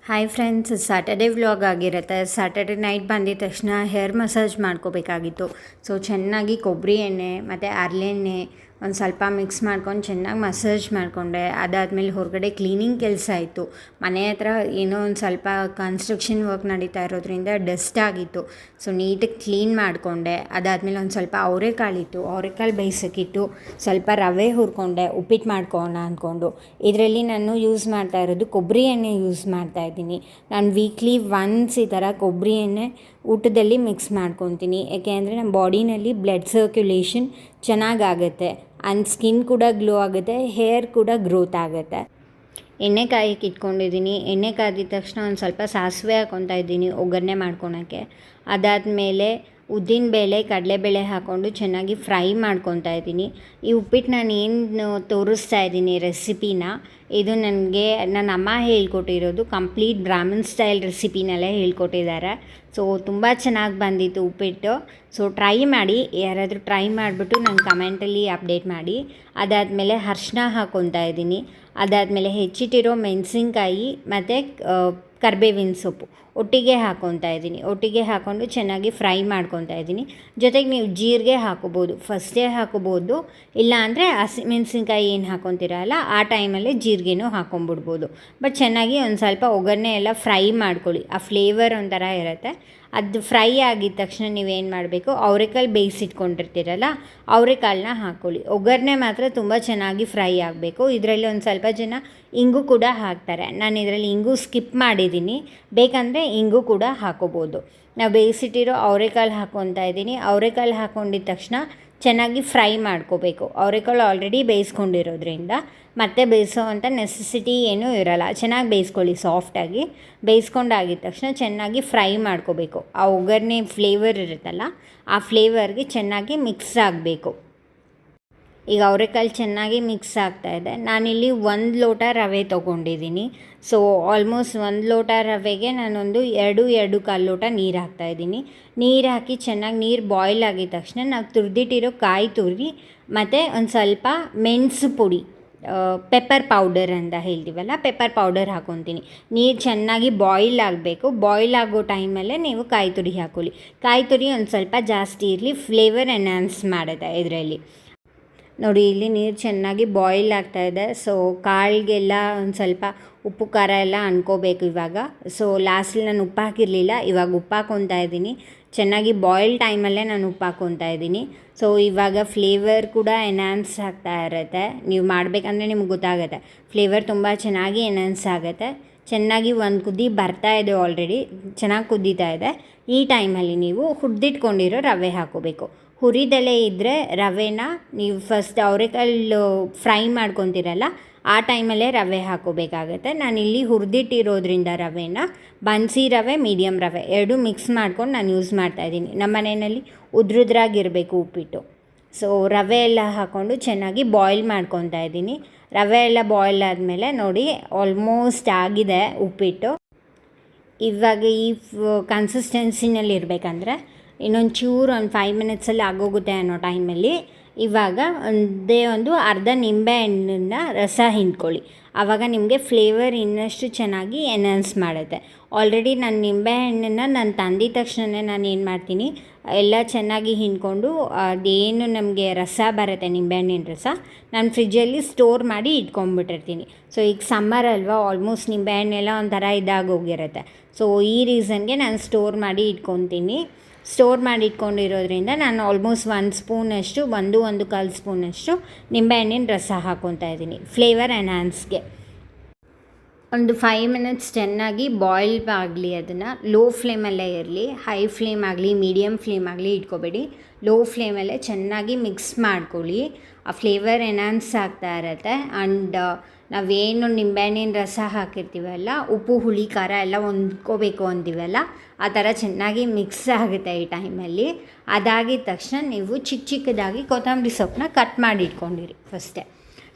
Hi friends, Saturday vlog ಆಗಿರುತ್ತೆ. Saturday night ಬಂದಿದ ತಕ್ಷಣ ಹೇರ್ ಮಸಾಜ್ ಮಾಡ್ಕೋಬೇಕಾಗಿತ್ತು. ಸೊ ಚೆನ್ನಾಗಿ ಕೊಬ್ಬರಿ ಎಣ್ಣೆ ಮತ್ತು ಹರಳೆಣ್ಣೆ ಒಂದು ಸ್ವಲ್ಪ ಮಿಕ್ಸ್ ಮಾಡ್ಕೊಂಡು ಚೆನ್ನಾಗಿ ಮಸಾಜ್ ಮಾಡಿಕೊಂಡೆ. ಅದಾದಮೇಲೆ ಹೊರಗಡೆ ಕ್ಲೀನಿಂಗ್ ಕೆಲಸ ಇತ್ತು. ಮನೆ ಹತ್ರ ಏನೋ ಒಂದು ಸ್ವಲ್ಪ ಕನ್ಸ್ಟ್ರಕ್ಷನ್ ವರ್ಕ್ ನಡೀತಾ ಇರೋದ್ರಿಂದ ಡಸ್ಟ್ ಆಗಿತ್ತು. ಸೊ ನೀಟಾಗಿ ಕ್ಲೀನ್ ಮಾಡಿಕೊಂಡೆ. ಅದಾದಮೇಲೆ ಒಂದು ಸ್ವಲ್ಪ ಅವರೆಕಾಳಿತ್ತು, ಅವರೆಕಾಳು ಬೇಯಿಸೋಕ್ಕಿಟ್ಟು ಸ್ವಲ್ಪ ರವೆ ಹುರ್ಕೊಂಡೆ, ಉಪ್ಪಿಟ್ಟು ಮಾಡ್ಕೊಳ್ಳೋಣ ಅಂದ್ಕೊಂಡು. ಇದರಲ್ಲಿ ನಾನು ಯೂಸ್ ಮಾಡ್ತಾ ಇರೋದು ಕೊಬ್ಬರಿ ಎಣ್ಣೆ ಯೂಸ್ ಮಾಡ್ತಾಯಿದ್ದೀನಿ. ನಾನು ವೀಕ್ಲಿ ಒನ್ಸ್ ಈ ಥರ ಕೊಬ್ಬರಿ ಎಣ್ಣೆ ಊಟದಲ್ಲಿ ಮಿಕ್ಸ್ ಮಾಡ್ಕೊತೀನಿ. ಏಕೆ ಅಂದರೆ ನಮ್ಮ ಬಾಡಿನಲ್ಲಿ ಬ್ಲಡ್ ಸರ್ಕ್ಯುಲೇಷನ್ ಚೆನ್ನಾಗಾಗುತ್ತೆ ಆ್ಯಂಡ್ ಸ್ಕಿನ್ ಕೂಡ ಗ್ಲೋ ಆಗುತ್ತೆ, ಹೇರ್ ಕೂಡ ಗ್ರೋತ್ ಆಗುತ್ತೆ. ಎಣ್ಣೆ ಕಾಯಕ್ಕೆ ಇಟ್ಕೊಂಡಿದ್ದೀನಿ. ಎಣ್ಣೆ ಕಾದಿದ ತಕ್ಷಣ ಒಂದು ಸ್ವಲ್ಪ ಸಾಸಿವೆ ಹಾಕ್ಕೊತಾ ಇದ್ದೀನಿ ಒಗ್ಗರಣೆ ಮಾಡ್ಕೊಳಕ್ಕೆ. ಅದಾದಮೇಲೆ ಉದ್ದಿನಬೇಳೆ ಕಡಲೆಬೇಳೆ ಹಾಕ್ಕೊಂಡು ಚೆನ್ನಾಗಿ ಫ್ರೈ ಮಾಡ್ಕೊತಾ ಇದ್ದೀನಿ. ಈ ಉಪ್ಪಿಟ್ಟು ನಾನು ಏನು ತೋರಿಸ್ತಾ ಇದ್ದೀನಿ ರೆಸಿಪಿನ, ಇದು ನನಗೆ ನನ್ನ ಅಮ್ಮ ಹೇಳ್ಕೊಟ್ಟಿರೋದು. ಕಂಪ್ಲೀಟ್ ಬ್ರಾಹ್ಮಣ್ ಸ್ಟೈಲ್ ರೆಸಿಪಿನಲ್ಲೇ ಹೇಳ್ಕೊಟ್ಟಿದ್ದಾರೆ. ಸೊ ತುಂಬ ಚೆನ್ನಾಗಿ ಬಂದಿತ್ತು ಉಪ್ಪಿಟ್ಟು. ಸೊ ಟ್ರೈ ಮಾಡಿ, ಯಾರಾದರೂ ಟ್ರೈ ಮಾಡಿಬಿಟ್ಟು ನಂಗೆ ಕಮೆಂಟಲ್ಲಿ ಅಪ್ಡೇಟ್ ಮಾಡಿ. ಅದಾದಮೇಲೆ ಅರಿಶಿನ ಹಾಕ್ಕೊತಾ ಇದ್ದೀನಿ. ಅದಾದಮೇಲೆ ಹೆಚ್ಚಿಟ್ಟಿರೋ ಮೆಣಸಿನ್ಕಾಯಿ ಮತ್ತು ಕರಿಬೇವಿನ ಸೊಪ್ಪು ಒಟ್ಟಿಗೆ ಹಾಕ್ಕೊತಾ ಇದ್ದೀನಿ. ಒಟ್ಟಿಗೆ ಹಾಕ್ಕೊಂಡು ಚೆನ್ನಾಗಿ ಫ್ರೈ ಮಾಡ್ಕೊತಾ ಇದ್ದೀನಿ. ಜೊತೆಗೆ ನೀವು ಜೀರಿಗೆ ಹಾಕೋಬೋದು, ಫಸ್ಟೇ ಹಾಕೋಬೋದು. ಇಲ್ಲ ಅಂದರೆ ಹಸಿಮೆಣ್ಸಿನ್ಕಾಯಿ ಏನು ಹಾಕ್ಕೊತೀರಲ್ಲ ಆ ಟೈಮಲ್ಲೇ ಜೀರಿಗೆನೂ ಹಾಕ್ಕೊಂಬಿಡ್ಬೋದು. ಬಟ್ ಚೆನ್ನಾಗಿ ಒಂದು ಸ್ವಲ್ಪ ಒಗ್ಗರಣೆ ಎಲ್ಲ ಫ್ರೈ ಮಾಡ್ಕೊಳ್ಳಿ. ಆ ಫ್ಲೇವರ್ ಒಂಥರ ಇರುತ್ತೆ. ಅದು ಫ್ರೈ ಆಗಿದ ತಕ್ಷಣ ನೀವೇನು ಮಾಡಬೇಕು, ಅವರೆಕಾಳು ಬೇಯಿಸಿಟ್ಕೊಂಡಿರ್ತೀರಲ್ಲ ಅವರೆಕಾಳನ್ನ ಹಾಕ್ಕೊಳ್ಳಿ. ಒಗ್ಗರಣೆ ಮಾತ್ರ ತುಂಬ ಚೆನ್ನಾಗಿ ಫ್ರೈ ಆಗಬೇಕು. ಇದರಲ್ಲಿ ಒಂದು ಸ್ವಲ್ಪ ಜನ ಇಂಗು ಕೂಡ ಹಾಕ್ತಾರೆ. ನಾನು ಇದರಲ್ಲಿ ಇಂಗು ಸ್ಕಿಪ್ ಮಾಡಿದ್ದೀನಿ. ಬೇಕಂದರೆ ಇಂಗು ಕೂಡ ಹಾಕೋಬೋದು. ನಾವು ಬೇಯಿಸಿಟ್ಟಿರೋ ಅವರೆಕಾಳು ಹಾಕ್ಕೊತಾ ಇದ್ದೀನಿ. ಅವರೆಕಾಳು ಹಾಕ್ಕೊಂಡಿದ ತಕ್ಷಣ ಚೆನ್ನಾಗಿ ಫ್ರೈ ಮಾಡ್ಕೋಬೇಕು. ಅವರೆಕಾಳು ಆಲ್ರೆಡಿ ಬೇಯಿಸ್ಕೊಂಡಿರೋದ್ರಿಂದ ಮತ್ತೆ ಬೇಯಿಸೋ ಅಂಥ ನೆಸೆಸಿಟಿ ಏನೂ ಇರೋಲ್ಲ. ಚೆನ್ನಾಗಿ ಬೇಯಿಸ್ಕೊಳ್ಳಿ ಸಾಫ್ಟಾಗಿ. ಬೇಯಿಸ್ಕೊಂಡಾಗಿದ ತಕ್ಷಣ ಚೆನ್ನಾಗಿ ಫ್ರೈ ಮಾಡ್ಕೋಬೇಕು. ಆ ಒಗ್ಗರಣೆ ಫ್ಲೇವರ್ ಇರುತ್ತಲ್ಲ ಆ ಫ್ಲೇವರ್ಗೆ ಚೆನ್ನಾಗಿ ಮಿಕ್ಸ್ ಆಗಬೇಕು. ಈಗ ಅವರೆಕಾಳು ಚೆನ್ನಾಗಿ ಮಿಕ್ಸ್ ಆಗ್ತಾಯಿದೆ. ನಾನಿಲ್ಲಿ 1 ಲೋಟ ರವೆ ತೊಗೊಂಡಿದ್ದೀನಿ. ಸೊ ಆಲ್ಮೋಸ್ಟ್ 1 ಲೋಟ ರವೆಗೆ ನಾನೊಂದು 2-2.25 ಲೋಟ ನೀರು ಹಾಕ್ತಾಯಿದ್ದೀನಿ. ನೀರು ಹಾಕಿ ಚೆನ್ನಾಗಿ ನೀರು ಬಾಯ್ಲ್ ಆಗಿದ ತಕ್ಷಣ ನಾವು ತುರಿದಿಟ್ಟಿರೋ ಕಾಯಿ ತುರಿ ಮತ್ತು ಒಂದು ಸ್ವಲ್ಪ ಮೆಣಸು ಪುಡಿ, ಪೆಪ್ಪರ್ ಪೌಡರ್ ಅಂತ ಹೇಳ್ತೀವಲ್ಲ, ಪೆಪ್ಪರ್ ಪೌಡರ್ ಹಾಕ್ಕೊತೀನಿ. ನೀರು ಚೆನ್ನಾಗಿ ಬಾಯ್ಲ್ ಆಗಬೇಕು. ಬಾಯ್ಲ್ ಆಗೋ ಟೈಮಲ್ಲೇ ನೀವು ಕಾಯಿ ತುರಿ ಹಾಕ್ಕೊಳ್ಳಿ. ಕಾಯಿ ತುರಿ ಒಂದು ಸ್ವಲ್ಪ ಜಾಸ್ತಿ ಇರಲಿ, ಫ್ಲೇವರ್ ಎನ್ಹಾನ್ಸ್ ಮಾಡುತ್ತೆ ಇದರಲ್ಲಿ. ನೋಡಿ, ಇಲ್ಲಿ ನೀರು ಚೆನ್ನಾಗಿ ಬಾಯ್ಲ್ ಆಗ್ತಾಯಿದೆ. ಸೊ ಕಾಳಿಗೆಲ್ಲ ಒಂದು ಸ್ವಲ್ಪ ಉಪ್ಪು ಖಾರ ಎಲ್ಲ ಅಂದ್ಕೋಬೇಕು ಇವಾಗ. ಸೊ ಲಾಸ್ಟಲ್ಲಿ ನಾನು ಉಪ್ಪು ಹಾಕಿರಲಿಲ್ಲ, ಇವಾಗ ಉಪ್ಪು ಹಾಕ್ಕೊತಾ ಇದ್ದೀನಿ. ಚೆನ್ನಾಗಿ ಬಾಯ್ಲ್ ಟೈಮಲ್ಲೇ ನಾನು ಉಪ್ಪು ಹಾಕ್ಕೊತಾ ಇದ್ದೀನಿ. ಸೊ ಇವಾಗ ಫ್ಲೇವರ್ ಕೂಡ ಎನ್ಹಾನ್ಸ್ ಆಗ್ತಾ ಇರುತ್ತೆ. ನೀವು ಮಾಡಬೇಕಂದ್ರೆ ನಿಮ್ಗೆ ಗೊತ್ತಾಗುತ್ತೆ. ಫ್ಲೇವರ್ ತುಂಬ ಚೆನ್ನಾಗಿ ಎನ್ಹಾನ್ಸ್ ಆಗುತ್ತೆ. ಚೆನ್ನಾಗಿ ಒಂದು ಕುದಿ ಬರ್ತಾ ಇದೆ, ಆಲ್ರೆಡಿ ಚೆನ್ನಾಗಿ ಕುದೀತಾ ಇದೆ. ಈ ಟೈಮಲ್ಲಿ ನೀವು ಹುರಿದಿಟ್ಕೊಂಡಿರೋ ರವೆ ಹಾಕ್ಕೋಬೇಕು. ಹುರಿದೆಲೆ ಇದ್ದರೆ ರವೆನ ನೀವು ಫಸ್ಟ್ ಅವರೆಕಾಳು ಫ್ರೈ ಮಾಡ್ಕೊತೀರಲ್ಲ ಆ ಟೈಮಲ್ಲೇ ರವೆ ಹಾಕ್ಕೋಬೇಕಾಗತ್ತೆ. ನಾನಿಲ್ಲಿ ಹುರಿದಿಟ್ಟಿರೋದ್ರಿಂದ ರವೆನ ಬನ್ಸಿ ರವೆ, ಮೀಡಿಯಮ್ ರವೆ ಎರಡೂ ಮಿಕ್ಸ್ ಮಾಡ್ಕೊಂಡು ನಾನು ಯೂಸ್ ಮಾಡ್ತಾಯಿದ್ದೀನಿ. ನಮ್ಮ ಮನೆಯಲ್ಲಿ ಉದ್ರುದ್ರಾಗಿರಬೇಕು ಉಪ್ಪಿಟ್ಟು. ಸೊ ರವೆ ಎಲ್ಲ ಹಾಕ್ಕೊಂಡು ಚೆನ್ನಾಗಿ ಬಾಯ್ಲ್ ಮಾಡ್ಕೊತಾ ಇದ್ದೀನಿ. ರವೆ ಎಲ್ಲ ಬಾಯ್ಲ್ ಆದಮೇಲೆ ನೋಡಿ ಆಲ್ಮೋಸ್ಟ್ ಆಗಿದೆ ಉಪ್ಪಿಟ್ಟು. ಇವಾಗ ಈ ಕನ್ಸಿಸ್ಟೆನ್ಸಿನಲ್ಲಿ ಇರಬೇಕಂದ್ರೆ ಇನ್ನೊಂದು ಚೂರು ಒಂದು 5 ಮಿನಿಟ್ಸಲ್ಲಿ ಆಗೋಗುತ್ತೆ ಅನ್ನೋ ಟೈಮಲ್ಲಿ ಇವಾಗ ಒಂದು ಅರ್ಧ ನಿಂಬೆಹಣ್ಣನ್ನು ರಸ ಹಿಂಡ್ಕೊಳ್ಳಿ. ಆವಾಗ ನಿಮಗೆ ಫ್ಲೇವರ್ ಇನ್ನಷ್ಟು ಚೆನ್ನಾಗಿ ಎನ್ಹಾನ್ಸ್ ಮಾಡುತ್ತೆ. ಆಲ್ರೆಡಿ ನಾನು ನಿಂಬೆಹಣ್ಣನ್ನು ನಾನು ತಂದಿದ ತಕ್ಷಣ ನಾನು ಏನು ಮಾಡ್ತೀನಿ, ಎಲ್ಲ ಚೆನ್ನಾಗಿ ಹಿಂಡ್ಕೊಂಡು ಅದೇನು ನಮಗೆ ರಸ ಬರುತ್ತೆ ನಿಂಬೆಹಣ್ಣಿನ ರಸ, ನಾನು ಫ್ರಿಜ್ಜಲ್ಲಿ ಸ್ಟೋರ್ ಮಾಡಿ ಇಟ್ಕೊಂಡ್ಬಿಟ್ಟಿರ್ತೀನಿ. ಸೊ ಈಗ ಸಮ್ಮರ್ ಅಲ್ವಾ, ಆಲ್ಮೋಸ್ಟ್ ನಿಂಬೆಹಣ್ಣೆಲ್ಲ ಒಂಥರ ಇದಾಗೋಗಿರುತ್ತೆ. ಸೊ ಈ ರೀಸನ್ಗೆ ನಾನು ಸ್ಟೋರ್ ಮಾಡಿ ಇಟ್ಕೊತೀನಿ. ಸ್ಟೋರ್ ಮಾಡಿ ಇಟ್ಕೊಂಡಿರೋದ್ರಿಂದ ನಾನು ಆಲ್ಮೋಸ್ಟ್ 1 ಸ್ಪೂನಷ್ಟು, 1-1.25 ಸ್ಪೂನಷ್ಟು ನಿಂಬೆಹಣ್ಣಿನ ರಸ ಹಾಕ್ಕೊತಾ ಇದ್ದೀನಿ ಫ್ಲೇವರ್ ಎನ್ಹಾನ್ಸ್ಗೆ. ಒಂದು 5 ಮಿನಿಟ್ಸ್ ಚೆನ್ನಾಗಿ ಬಾಯ್ಲ್ ಆಗಲಿ. ಅದನ್ನು ಲೋ ಫ್ಲೇಮಲ್ಲೇ ಇರಲಿ. ಹೈ ಫ್ಲೇಮ್ ಆಗಲಿ ಮೀಡಿಯಮ್ ಫ್ಲೇಮ್ ಆಗಲಿ ಇಟ್ಕೋಬೇಡಿ. ಲೋ ಫ್ಲೇಮಲ್ಲೇ ಚೆನ್ನಾಗಿ ಮಿಕ್ಸ್ ಮಾಡ್ಕೊಳ್ಳಿ. ಆ ಫ್ಲೇವರ್ ಎನ್ಹಾನ್ಸ್ ಆಗ್ತಾ ಇರುತ್ತೆ. ಆ್ಯಂಡ್ ನಾವೇನು ನಿಂಬೆಹಣ್ಣಿನ ರಸ ಹಾಕಿರ್ತೀವಲ್ಲ, ಉಪ್ಪು ಹುಳಿ ಖಾರ ಎಲ್ಲ ಹೊಂದ್ಕೋಬೇಕು ಅಂತೀವಲ್ಲ, ಆ ಥರ ಚೆನ್ನಾಗಿ ಮಿಕ್ಸ್ ಆಗುತ್ತೆ ಈ ಟೈಮಲ್ಲಿ. ಅದಾಗಿದ ತಕ್ಷಣ ನೀವು ಚಿಕ್ಕದಾಗಿ ಕೊತ್ತಂಬರಿ ಸೊಪ್ಪನ್ನ ಕಟ್ ಮಾಡಿ ಇಟ್ಕೊಂಡಿರಿ ಫಸ್ಟೇ.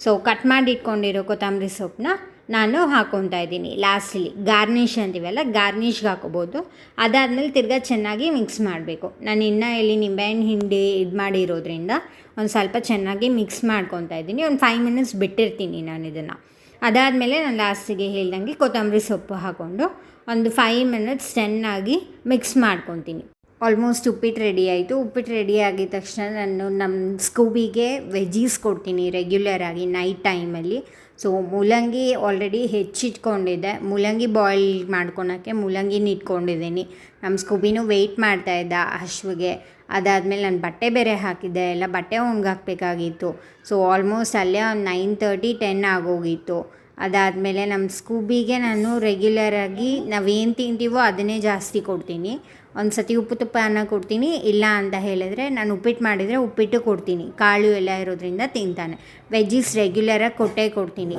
ಸೊ ಕಟ್ ಮಾಡಿ ಇಟ್ಕೊಂಡಿರೋ ಕೊತ್ತಂಬರಿ ಸೊಪ್ಪನ್ನ ನಾನು ಹಾಕ್ಕೊತಾ ಇದ್ದೀನಿ ಲಾಸ್ಟಲ್ಲಿ. ಗಾರ್ನಿಷ್ ಅಂತೀವಲ್ಲ, ಗಾರ್ನಿಷ್ಗೆ ಹಾಕೋಬೋದು. ಅದಾದಮೇಲೆ ತಿರ್ಗಾ ಚೆನ್ನಾಗಿ ಮಿಕ್ಸ್ ಮಾಡಬೇಕು. ನಾನು ಇನ್ನೂ ಇಲ್ಲಿ ನಿಂಬೆಹಣ್ಣು ಹಿಂಡಿ ಇದು ಮಾಡಿರೋದ್ರಿಂದ ಒಂದು ಸ್ವಲ್ಪ ಚೆನ್ನಾಗಿ ಮಿಕ್ಸ್ ಮಾಡ್ಕೊತಾ ಇದ್ದೀನಿ. ಒಂದು 5 ಮಿನಿಟ್ಸ್ ಬಿಟ್ಟಿರ್ತೀನಿ ನಾನು ಇದನ್ನು. ಅದಾದಮೇಲೆ ನಾನು ಲಾಸ್ಟಿಗೆ ಹೇಳ್ದಂಗೆ ಕೊತ್ತಂಬರಿ ಸೊಪ್ಪು ಹಾಕ್ಕೊಂಡು ಒಂದು 5 ಮಿನಿಟ್ಸ್ ಚೆನ್ನಾಗಿ ಮಿಕ್ಸ್ ಮಾಡ್ಕೊತೀನಿ. ಆಲ್ಮೋಸ್ಟ್ ಉಪ್ಪಿಟ್ಟು ರೆಡಿ ಆಯಿತು. ಉಪ್ಪಿಟ್ಟು ರೆಡಿ ಆಗಿದ ತಕ್ಷಣ ನಾನು ನಮ್ಮ ಸ್ಕೂಬಿಗೆ ವೆಜ್ಜೀಸ್ ಕೊಡ್ತೀನಿ ರೆಗ್ಯುಲರಾಗಿ ನೈಟ್ ಟೈಮಲ್ಲಿ. ಸೊ ಮೂಲಂಗಿ ಆಲ್ರೆಡಿ ಹೆಚ್ಚಿಟ್ಕೊಂಡಿದ್ದೆ, ಮೂಲಂಗಿ ಬಾಯ್ಲ್ ಮಾಡ್ಕೊಳಕ್ಕೆ ಮೂಲಂಗಿನ ಇಟ್ಕೊಂಡಿದ್ದೀನಿ. ನಮ್ಮ ಸ್ಕೂಬಿನೂ ವೆಯ್ಟ್ ಮಾಡ್ತಾಯಿದ್ದ ಹಶ್ವಿಗೆ. ಅದಾದಮೇಲೆ ನಾನು ಬಟ್ಟೆ ಬೇರೆ ಹಾಕಿದ್ದೆ, ಎಲ್ಲ ಬಟ್ಟೆ ಒಣಗಾಕಬೇಕಾಗಿತ್ತು. ಸೊ ಆಲ್ಮೋಸ್ಟ್ ಅಲ್ಲೇ ಒಂದು 9:30 10 ಆಗೋಗಿತ್ತು. ಅದಾದಮೇಲೆ ನಮ್ಮ ಸ್ಕೂಬಿಗೆ ನಾನು ರೆಗ್ಯುಲರಾಗಿ ನಾವೇನು ತಿಂತೀವೋ ಅದನ್ನೇ ಜಾಸ್ತಿ ಕೊಡ್ತೀನಿ. ಒಂದು ಸತಿ ಉಪ್ಪು ತುಪ್ಪ ಅನ್ನ ಕೊಡ್ತೀನಿ, ಇಲ್ಲ ಅಂತ ಹೇಳಿದ್ರೆ ನಾನು ಉಪ್ಪಿಟ್ಟು ಮಾಡಿದರೆ ಉಪ್ಪಿಟ್ಟು ಕೊಡ್ತೀನಿ, ಕಾಳು ಎಲ್ಲ ಇರೋದ್ರಿಂದ ತಿಂತಾನೆ. ವೆಜ್ಜೀಸ್ ರೆಗ್ಯುಲರಾಗಿ ಕೊಡ್ತೀನಿ.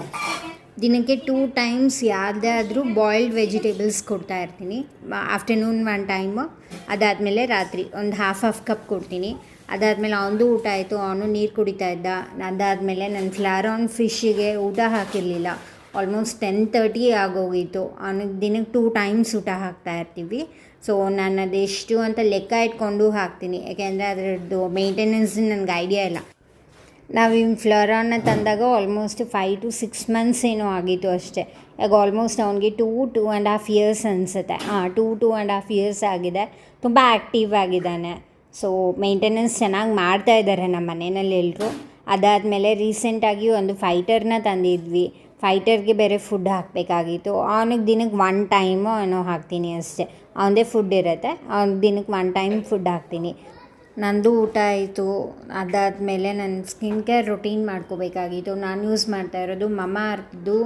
ದಿನಕ್ಕೆ 2 ಟೈಮ್ಸ್ ಯಾವುದಾದ್ರೂ ಬಾಯ್ಲ್ಡ್ ವೆಜಿಟೇಬಲ್ಸ್ ಕೊಡ್ತಾಯಿರ್ತೀನಿ. ಆಫ್ಟರ್ನೂನ್ 1 ಟೈಮು, ಅದಾದಮೇಲೆ ರಾತ್ರಿ ಒಂದು ಹಾಫ್ ಕಪ್ ಕೊಡ್ತೀನಿ. ಅದಾದಮೇಲೆ ಅವನದು ಊಟ ಆಯಿತು, ಅವನು ನೀರು ಕುಡಿತಾ ಇದ್ದ. ಅದಾದಮೇಲೆ ನನ್ನ ಫ್ಲಾರಾನ್ ಫಿಶ್ಶಿಗೆ ಊಟ ಹಾಕಿರಲಿಲ್ಲ, ಆಲ್ಮೋಸ್ಟ್ 10:30 ಆಗೋಗಿತ್ತು. ಅವನಿಗೆ ದಿನಕ್ಕೆ 2 ಟೈಮ್ಸ್ ಊಟ ಹಾಕ್ತಾಯಿರ್ತೀವಿ. ಸೊ ನಾನು ಅದೆಷ್ಟು ಅಂತ ಲೆಕ್ಕ ಇಟ್ಕೊಂಡು ಹಾಕ್ತೀನಿ, ಯಾಕೆಂದರೆ ಅದರದ್ದು ಮೇಂಟೆನೆನ್ಸ್ ನನಗೆ ಐಡಿಯಾ ಇಲ್ಲ. ನಾವು ಇನ್ನು ಫ್ಲೋರಾನ್ನ ತಂದಾಗ ಆಲ್ಮೋಸ್ಟ್ 5 to 6 ಮಂತ್ಸ್ ಏನೋ ಆಗಿತ್ತು ಅಷ್ಟೇ. ಈಗ ಆಲ್ಮೋಸ್ಟ್ ಅವನಿಗೆ 2.5 ಇಯರ್ಸ್ ಅನಿಸುತ್ತೆ. 2.5 ಇಯರ್ಸ್ ಆಗಿದೆ. ತುಂಬ ಆ್ಯಕ್ಟಿವ್ ಆಗಿದ್ದಾನೆ. ಸೊ ಮೇಂಟೆನೆನ್ಸ್ ಚೆನ್ನಾಗಿ ಮಾಡ್ತಾಯಿದ್ದಾರೆ ನಮ್ಮ ಮನೆಯಲ್ಲಿ ಎಲ್ಲರೂ. ಅದಾದಮೇಲೆ ರೀಸೆಂಟಾಗಿ ಒಂದು ಫೈಟರ್ನ ತಂದಿದ್ವಿ. ಫೈಟರ್ಗೆ ಬೇರೆ ಫುಡ್ ಹಾಕಬೇಕಾಗಿತ್ತು. ಅವನಿಗೆ ದಿನಕ್ಕೆ 1 ಟೈಮು ಏನೋ ಹಾಕ್ತೀನಿ ಅಷ್ಟೇ. ಅವನದೇ ಫುಡ್ ಇರುತ್ತೆ, ಅವ್ನಿಗೆ ದಿನಕ್ಕೆ 1 ಟೈಮ್ ಫುಡ್ ಹಾಕ್ತೀನಿ. ನಂದು ಊಟ ಆಯಿತು. ಅದಾದಮೇಲೆ ನನ್ನ ಸ್ಕಿನ್ ಕೇರ್ ರೊಟೀನ್ ಮಾಡ್ಕೋಬೇಕಾಗಿತ್ತು. ನಾನು ಯೂಸ್ ಮಾಡ್ತಾ ಇರೋದು ಮಮಾಅರ್ತ್ದು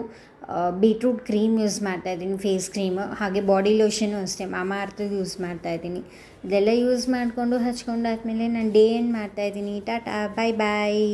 ಬೀಟ್ರೂಟ್ ಕ್ರೀಮ್ ಯೂಸ್ ಮಾಡ್ತಾಯಿದ್ದೀನಿ, ಫೇಸ್ ಕ್ರೀಮು. ಹಾಗೆ ಬಾಡಿ ಲೋಷನು ಅಷ್ಟೇ ಮಮಾಅರ್ತ್ದು ಯೂಸ್ ಮಾಡ್ತಾಯಿದ್ದೀನಿ. ಇದೆಲ್ಲ ಯೂಸ್ ಮಾಡಿಕೊಂಡು ಹಚ್ಕೊಂಡಾದ್ಮೇಲೆ ನಾನು ಡೇ ಎಂಡ್ ಮಾಡ್ತಾಯಿದ್ದೀನಿ. ಟಾಟಾ, ಬಾಯ್ ಬಾಯ್.